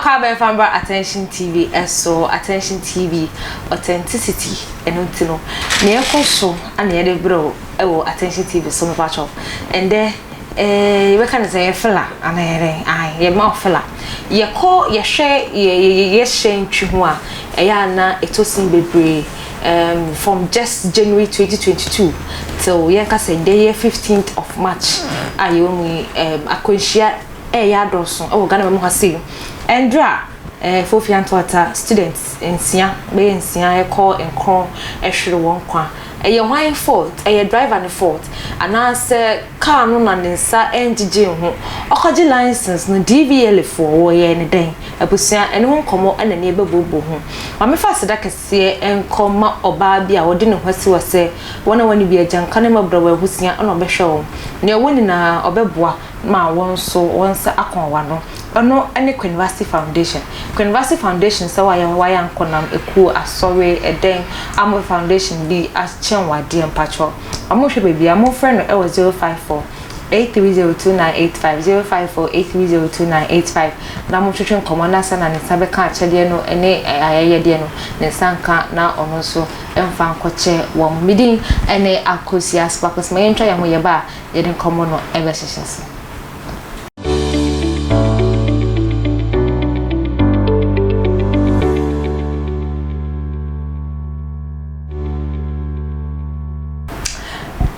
Kwame Famba Attention TV so Attention TV authenticity enotino ne ekoso ana ye de bro ewo Attention TV so me pacho and there we can say fella ana ye ma fella ye ko ye hwe ye hwe ntwi ho a eya na etosin bebre from just January 2022 till ye ka say day 15th of March ayo mu akonhia ya doso o Ghana me ho ase Endra Fofian Twater students nsia be nsia e call enkron ehwere won kwa eye hwan fault eye driver ne fault ana se car no na nsa engige ho okoje license no DVL for wo ye ne den abusia ene ho komo ana ne bebobo ho ma me fa seda kese enkoma oba bia wo de ne hwasi wose wona wani bia janka ne mabra wa husia ana obehwe wo ne woni na obeboa ma wonso wonsa akonwa no ono ene University Foundation so waya nkonam eku asori eden amo foundation bi achenwade empacho amo hwe bebia amo friend no 054 83029850 05483029885 na mo twetwe nkomanda sana ne sabe ka achede no ene ayayede no ne sanka na ono so emfa nkoche wo midin ene akosia spakos ma yentwa ya ho ye ba ye den komo no ebe hyehyese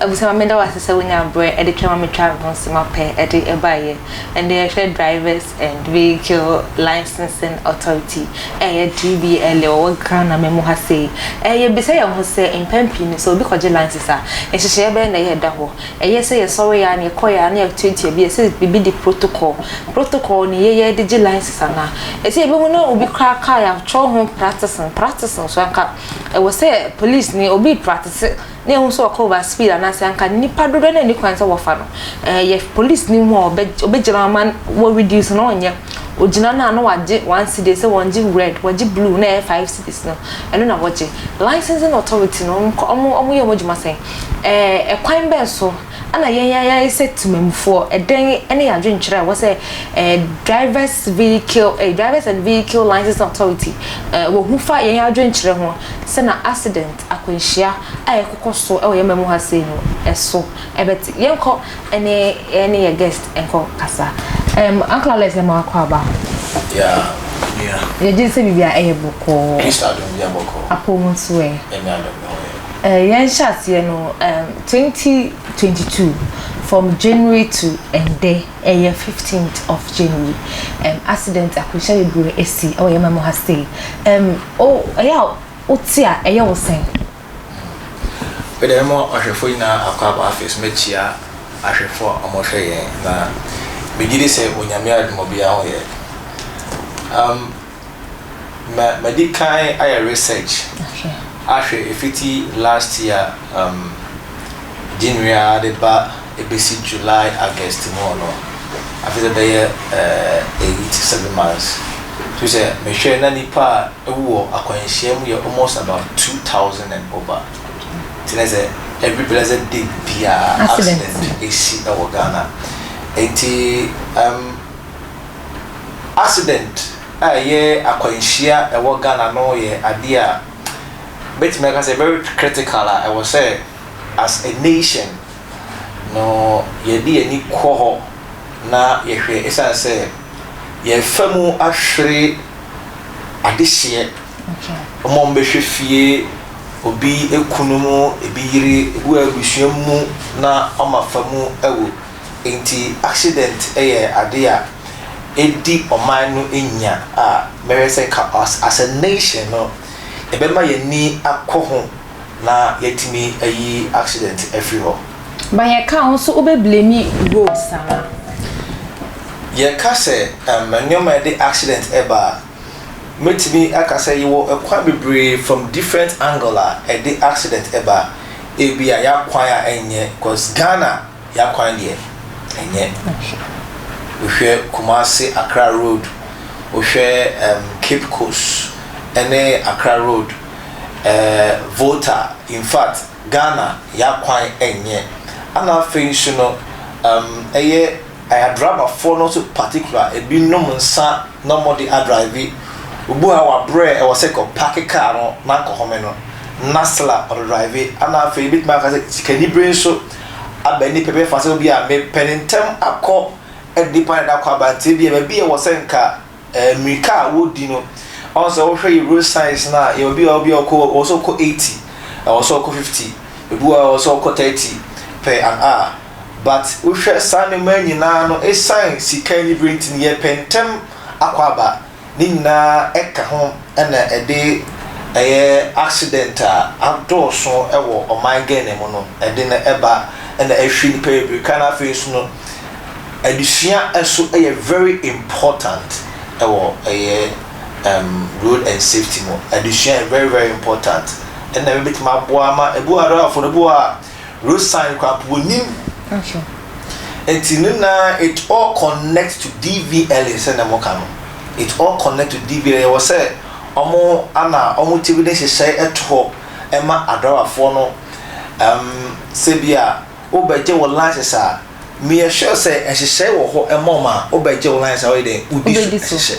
Abusama menda wasese wonya bre e de twema me travel nsima pe e de ebaye and they share drivers and vehicle licensing authority DVL o Ghana memo ha sei ye bisa ye ho se impampi ni so bi koje license a e hyehye be na ye da ho ye se ye sorry ya na koya na 20 bi se bi di protocol ni ye de license na e se be mu na obi kra ka ya cho ho practice so anka e wo se police ni obi practice ne ho so cover speed and ase anka nipa dodo na ni kwanza wofa no ye police ni mu obejira man wo reduce no onye ojina na no waje 1 cedi se wonje red waje blue na 5 cedis no eno na waje licensing authority no omo ye mojuma sen kwan ben so ana ya set tumemfo eden ene ya dwenkyere wo se drivers and vehicle license authority wo hufa ye ya dwenkyere ho se na accident akwanhia aye kokoso e wo ye memu ha se no eso ebeti yenko ene ye guest enko kasa uncle Alex e ma kwa ba ye jinse bibia eye boko Krista do bibia boko apomo so e yan shate no 2022 from January to end 15th of January accident akwisha yebure esi o yema mo ha stay ya otia eye wo sen we dem mo ahwefo ina akwaba afis mechia ahwefo omohwe ye na begide se onyame admobia ho ye medical I research actually ifiti last year January the ba ebesi July August mo no after the 87 months so say me share na nipa ewo akwanhia mu ye almost about 2000 and over tineze every blessed day bia accident isi na Ghana accident aye akwanhia ewo Ghana no ye ade a but me can say very critical I will say as a nation no ye di ani kwo na ye hwe isa say ye famu ahwere adehye omo mbehwe fie obi ekunumu ebi yiri ebu abusuamu na omafamu ewo enti accident ade a edi oman no enya a me say as a nation no ebema ye ni akoho na yetimi ayi accident everywhere ba ye ka so obe blame road sama ye ka se nyoma de accident eba metimi aka say you ekwa bebre from different angle the accident eba ebia ya kwan a enye cause Ghana ya kwan de enye uhwe Kumasi Accra road uhwe Cape Coast ene Accra road Volta in fact Ghana ya kwan enye ana fension no eye I had driver for not particular e bi no nsa no more the drive ubu a wa bre e wo se ko park car no na ko home no nasla or drive ana fe bit ma ka se sikani brain so abani pepe fa se obi a me penentem akọ edipa da kwa bante bi e bi e wo se nka mika wodi no also wo hwe road signs na e obi ko also ko 80 also ko 50 ebu also ko 30 per an hour but wo hwe sane man nyina no e sign sikani brain tin ye pentem akwaba ni nyina eka ho na ede accident outdoor so ewo oman gene mo no ede na eba na ehwi ni pepe kana face no adusua eso very important ewo road and safety mo adusua very very important and na bit ma boa ma ebu ara for ebu a road sign kwa wonim okay entinuna it all connects to DVL say na mo kanu it all connect to DVL was say omo ana omo tv say eto ema adarafo no sebia obaje wo license a me sure say ehye wo ho emoma obaje wo license a we dey udi so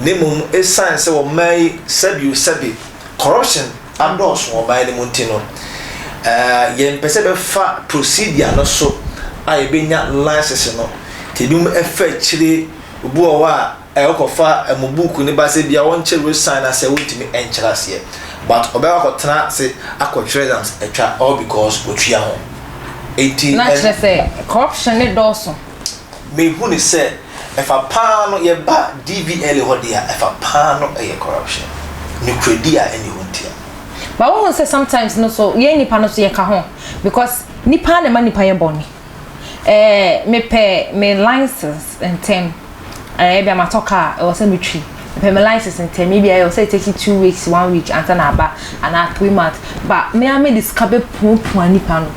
nemum esan say wo mai sabi corruption and also wo mai nem ntino yen pese be fa procedure no so a e benya license no tedum efa chire obu o wa ekofa emubuku ne ba se bia won chere sign as e wotimi encherase but obewa ko tena se akotwere dams etwa all because otwia ho enti na chere say corruption ne doso me hu ni say if a pan no ye ba DVL ho dia if a pan no e corruption ni kredi a eni huntia but we say sometimes no so ye nipa no so ye ka ho because nipa na ma nipa ye boni me license and tem be ma toka e was metri me license and tem maybe I will say take 2 weeks 1 week and na aba and 3 months but me am discover pon nipa no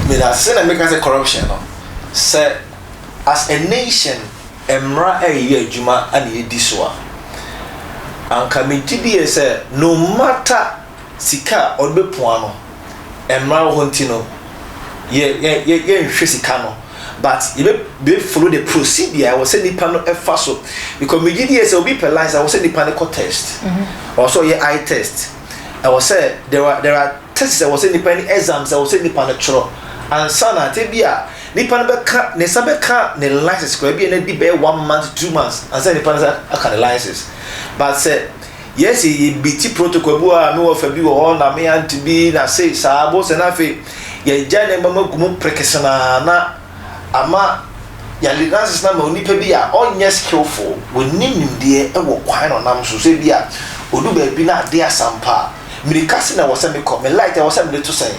me that say na make us corruption no say as a nation emra eye adwuma ana edi so a anka me tibie say no matter sika odbepon ano emra ho ntino ye nhwe sika no but you be follow the procedure I was say nipa no efa so because me gidi say obi per license I was say nipa no test also ye eye test I was say there are tests I was say nipa ni exams I was say nipa no chro and sana te bia nipa no beka ne sabeka ne license ko bia na di be 1 month 2 months and say nipa no aka the license but say yes ye BT protocol bu a me wo fa bi wo na me anti bi na say sa bo se na fe ye jane mama gumu prekesana na ama ya license na ma onipa bi a onye skillful wonim de e wo kwan no nam so se bi a odu ba bi na de asampa mirikasi na wo se me ko me light wo se me to say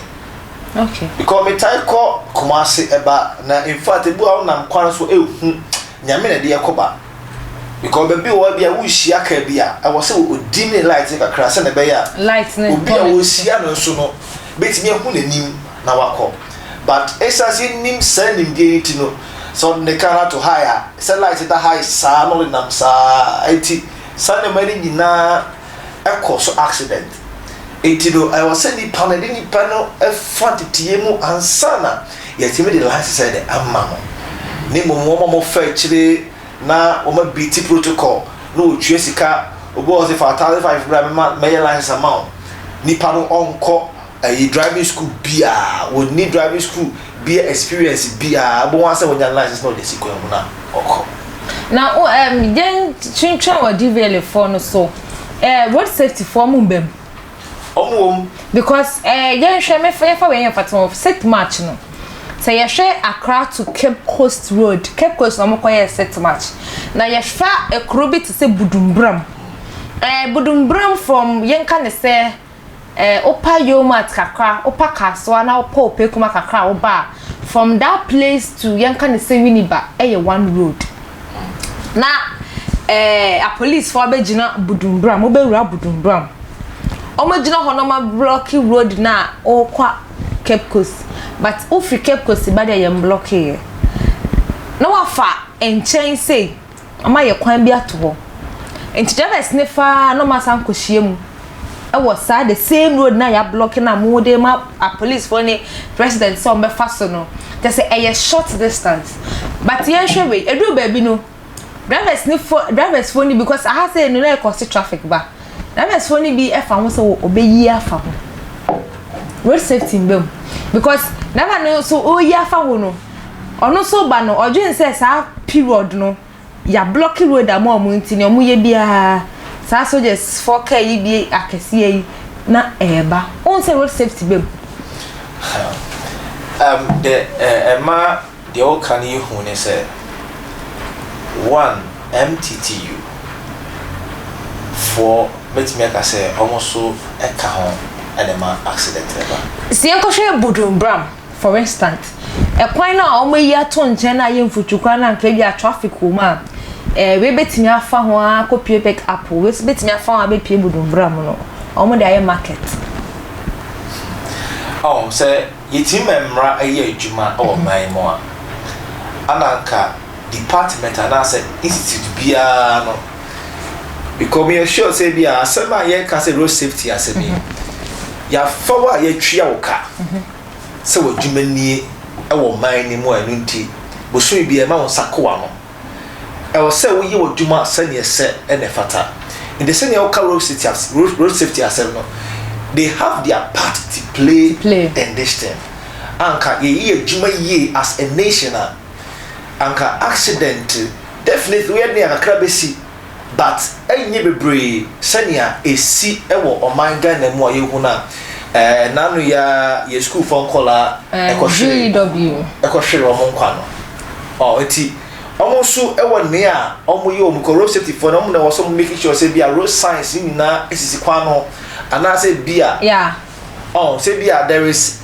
okay because me tai ko Kumasi eba na in fact ebu a nam kwan so ehu nyame na de yakoba because be wo bia wo hia ka bia I was say odi ne light kakra se na be ya light ne obi a wo hia no so no betimi ehu nanim na wako but esase nim sanim de itino so ne kana to higher say light that high sa no nam sa enti sane mari nyina ekoso accident etino I was saying the panel ni panel e fantitie mu ansana yetimi the license said amma no ne mo fa chire na o ma BT protocol no tue sika obo se fa 5 gram me license amount ni panel onko driving school bia we need driving school bia experience bia bo wan say we license no dey siko mu na oko now yen chincha wa DVL for no so road safety for mu bem because yen hwe me fa we yen fatom set match no say ye hwe Accra to Cape Coast Road Cape Coast no mokoye set match na ye hwa ekrobi to say Budumbram Budumbram from yen kan say opa yomat kakra opa kaswa na opa opekuma kakra oba from that place to yen kan say Winiba one road na a police for abegina Budumbram obewura Budumbram omagina honoma blocky road na okwa Cape Coast but ofi Cape Coast ba dey yem blocky na wafa enchen say ama ye kwan bi ato ho enti drivers ne fa no masan kohiem e was the same road na ya blocking na mo dey ma a police for ni president so be fa so no they say a short distance but yen hwe we edu ba bi no drivers phone because I say no like cost traffic ba drivers phone be e fa ho so obeyi afa ho road safety mbem because never know so oyi afa ho no ono so ba no odwen say sa period no ya block road am nti ne omu ye bia sa soldiers 4k yi bi akese yi na eba on say road safety bem the all can you who say one MTTU for bet me say almost so a car and a man accident ever. See uncle share Budum Bram, for instance. A point now on ya ton chena yin futukana and clear traffic woman. We bet me a fan copy back apple, we bet me a fan a bit Budum Bram no. Almost the market. Oh, say yitim emra a year juma or my more. Ananka department and I said institute bia no. Because me sure say bia asema ye ka say road safety asemi. Ya fawa ye twa wo ka. Se wo dwumani e wo man ni mu anu nti. Bo so bia ma won sakoa no. E wo se wo ye wo dwuma sane se e ne fata. In the same wo ka road safety asem no. They have their part to play. In this thing. Anka ye dwuma ye as a nation anka accident definitely we near akra besi but enye bebre sania esi ewo omanga na mu ayehu na nanu ya school phone caller ekohwere omo nkwa no oh enti omo so ewo ne a omo ye omo road safety for omo na wo so make sure say bia road signs ni na esisi kwa no ana say bia oh say bia there is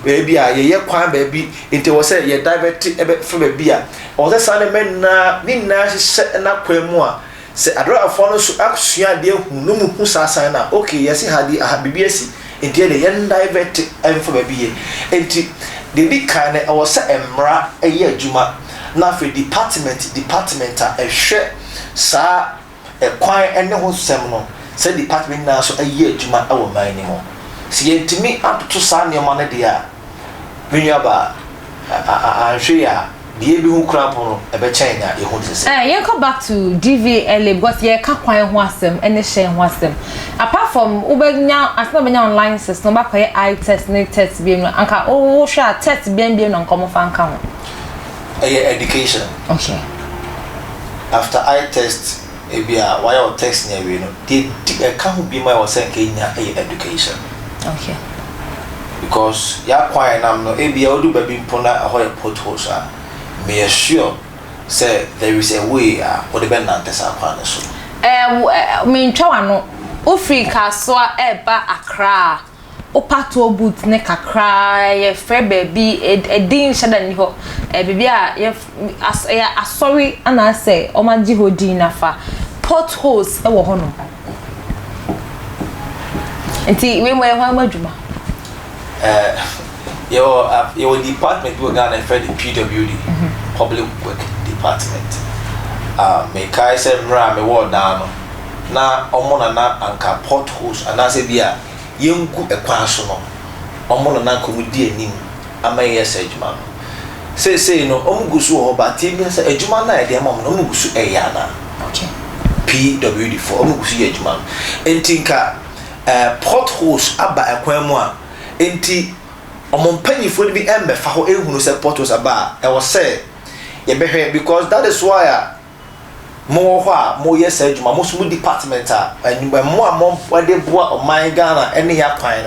baby ye kwan baby inte wo say ye divert from baby o say san men na ni na hye na kwam a say adro afo no so aksua de hu no mu sasan na okay yes hadi baby asi inte de ye divert from baby enti de bi kan e wo say emra ye adwuma na for department a hwe sa kwan ene ho sem no say department na so ye adwuma e wo man ni mo si yentimi up to sane man dia menyaba anhwe die bi hu kra pono e be chen na e hu sese you come back to Tvgh because ye ka kwan ho asem ene hye ho asem apart from ubenya asna benya online system ba kwa eye test ne test bi no anka o hwa test bi no nkomo fa nka ho education okay after eye test ebia why your test near we no the ka hu bi my was say kenya education. Okay. Because ya kwai nam no ebia odu baby mpona ahoy potholes me sure say there is a way or the ben nante sa kwa ne so me ntwa no Africa so eba Accra opato boot ne kakra ye frɛ baby edin shada ni ho baby a ye asori ana say o ma gi hodin nafa potholes e wo ho no enti we mo e ho amadwuma your department we Ghana for the PWD public work department me kai say mra me wo da no na omo na anka potholes ana say bia yenku ekwan so no omo na komudi anim ama yes adwuma no say no omo gusu ho ba ti bi say adwuma na e de ma no omo gusu e ya na okay PWD for omo gusu ye adwuma entinka potholes aba ekwan mu a enti omompanyifo bi embe fa ho ehunu se potholes aba e wo say ye behwe because that is why mo ho a mo yes adwuma mo so department a mo wade boa o man Ghana ene ya kwan